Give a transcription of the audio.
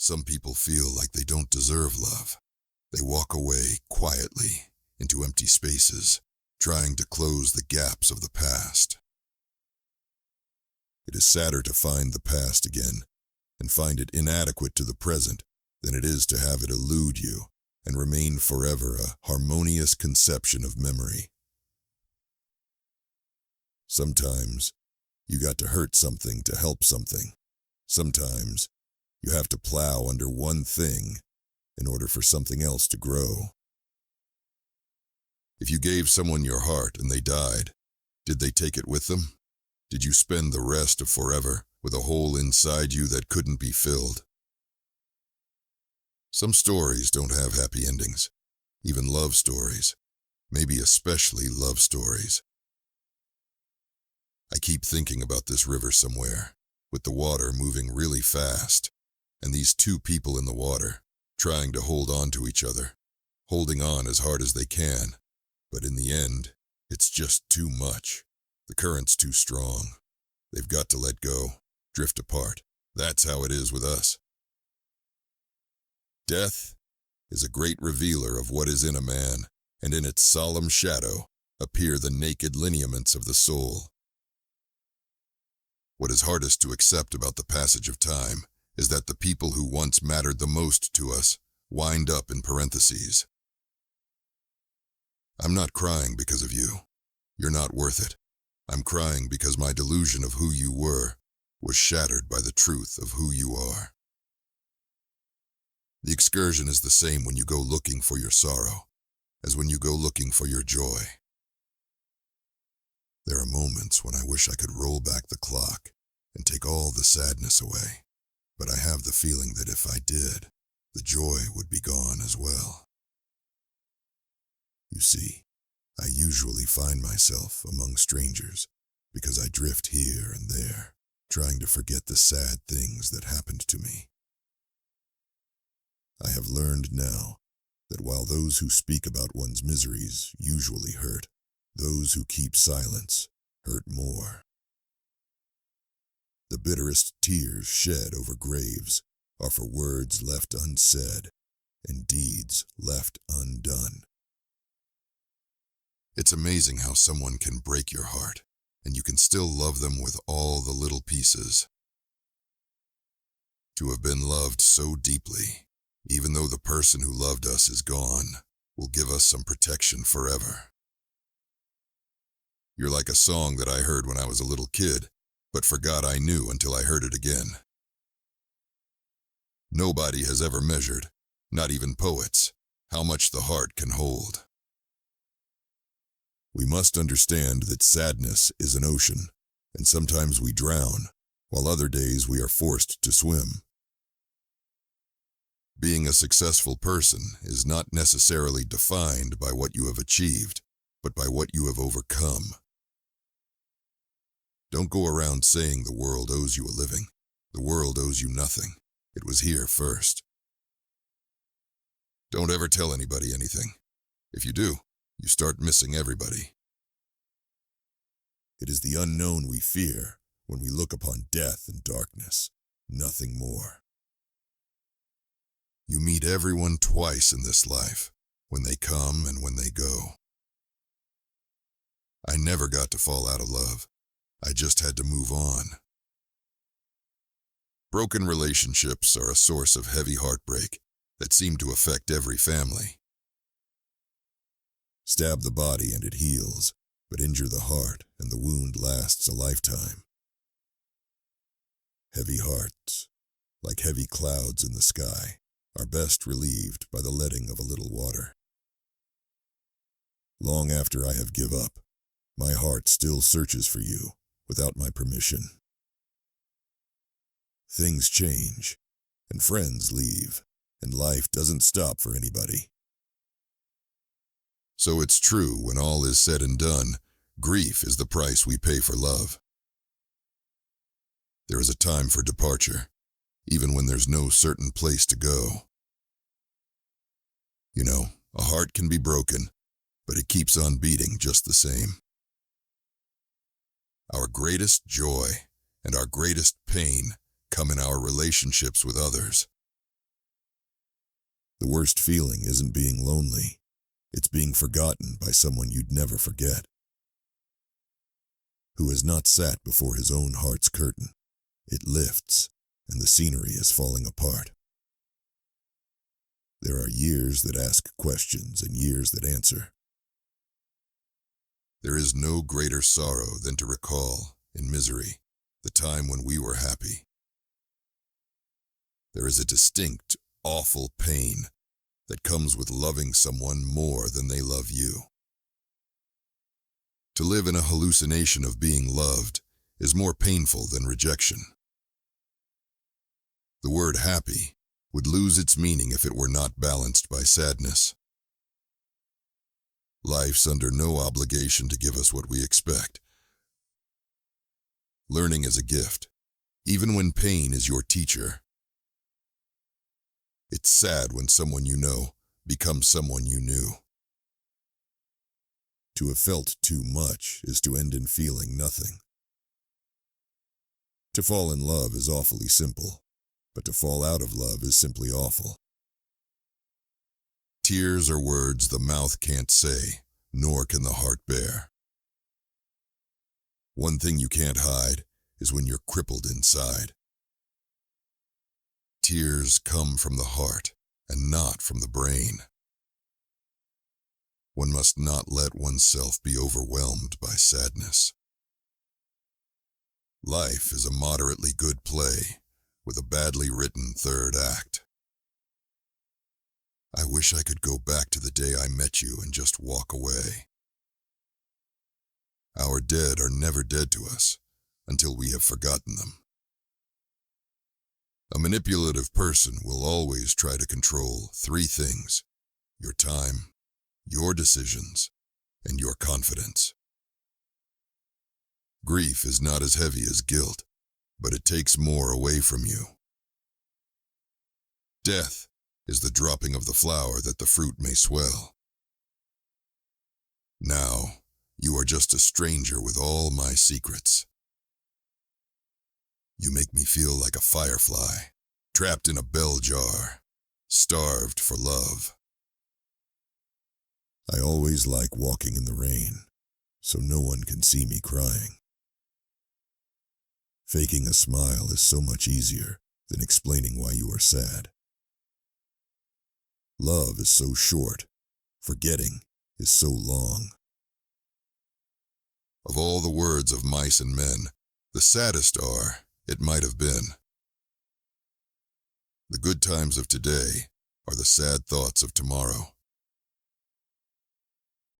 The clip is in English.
Some people feel like they don't deserve love. They walk away quietly into empty spaces, trying to close the gaps of the past. It is sadder to find the past again and find it inadequate to the present than it is to have it elude you and remain forever a harmonious conception of memory. Sometimes you got to hurt something to help something. Sometimes you have to plow under one thing in order for something else to grow. If you gave someone your heart and they died, did they take it with them? Did you spend the rest of forever with a hole inside you that couldn't be filled? Some stories don't have happy endings, even love stories, maybe especially love stories. I keep thinking about this river somewhere, with the water moving really fast, and these two people in the water, trying to hold on to each other, holding on as hard as they can, but in the end, it's just too much. The current's too strong. They've got to let go, drift apart. That's how it is with us. Death is a great revealer of what is in a man, and in its solemn shadow appear the naked lineaments of the soul. What is hardest to accept about the passage of time is that the people who once mattered the most to us wind up in parentheses. I'm not crying because of you. You're not worth it. I'm crying because my delusion of who you were was shattered by the truth of who you are. The excursion is the same when you go looking for your sorrow as when you go looking for your joy. There are moments when I wish I could roll back the clock and take all the sadness away, but I have the feeling that if I did, the joy would be gone as well. You see, I usually find myself among strangers because I drift here and there, trying to forget the sad things that happened to me. I have learned now that while those who speak about one's miseries usually hurt, those who keep silence hurt more. The bitterest tears shed over graves are for words left unsaid and deeds left undone. It's amazing how someone can break your heart, and you can still love them with all the little pieces. To have been loved so deeply, even though the person who loved us is gone, will give us some protection forever. You're like a song that I heard when I was a little kid, but forgot I knew until I heard it again. Nobody has ever measured, not even poets, how much the heart can hold. We must understand that sadness is an ocean, and sometimes we drown, while other days we are forced to swim. Being a successful person is not necessarily defined by what you have achieved, but by what you have overcome. Don't go around saying the world owes you a living. The world owes you nothing. It was here first. Don't ever tell anybody anything. If you do, you start missing everybody. It is the unknown we fear when we look upon death and darkness, nothing more. You meet everyone twice in this life, when they come and when they go. I never got to fall out of love. I just had to move on. Broken relationships are a source of heavy heartbreak that seem to affect every family. Stab the body and it heals, but injure the heart and the wound lasts a lifetime. Heavy hearts, like heavy clouds in the sky, are best relieved by the letting of a little water. Long after I have give up, my heart still searches for you without my permission. Things change, and friends leave, and life doesn't stop for anybody. So it's true when all is said and done, grief is the price we pay for love. There is a time for departure, even when there's no certain place to go. You know, a heart can be broken, but it keeps on beating just the same. Our greatest joy and our greatest pain come in our relationships with others. The worst feeling isn't being lonely. It's being forgotten by someone you'd never forget. Who has not sat before his own heart's curtain. It lifts, and the scenery is falling apart. There are years that ask questions and years that answer. There is no greater sorrow than to recall, in misery, the time when we were happy. There is a distinct, awful pain that comes with loving someone more than they love you. To live in a hallucination of being loved is more painful than rejection. The word happy would lose its meaning if it were not balanced by sadness. Life's under no obligation to give us what we expect. Learning is a gift, even when pain is your teacher. It's sad when someone you know becomes someone you knew. To have felt too much is to end in feeling nothing. To fall in love is awfully simple, but to fall out of love is simply awful. Tears are words the mouth can't say, nor can the heart bear. One thing you can't hide is when you're crippled inside. Tears come from the heart and not from the brain. One must not let oneself be overwhelmed by sadness. Life is a moderately good play with a badly written third act. I wish I could go back to the day I met you and just walk away. Our dead are never dead to us until we have forgotten them. A manipulative person will always try to control three things: your time, your decisions, and your confidence. Grief is not as heavy as guilt, but it takes more away from you. Death is the dropping of the flower that the fruit may swell. Now, you are just a stranger with all my secrets. You make me feel like a firefly, trapped in a bell jar, starved for love. I always like walking in the rain, so no one can see me crying. Faking a smile is so much easier than explaining why you are sad. Love is so short, forgetting is so long. Of all the words of mice and men, the saddest are, "It might have been." The good times of today are the sad thoughts of tomorrow.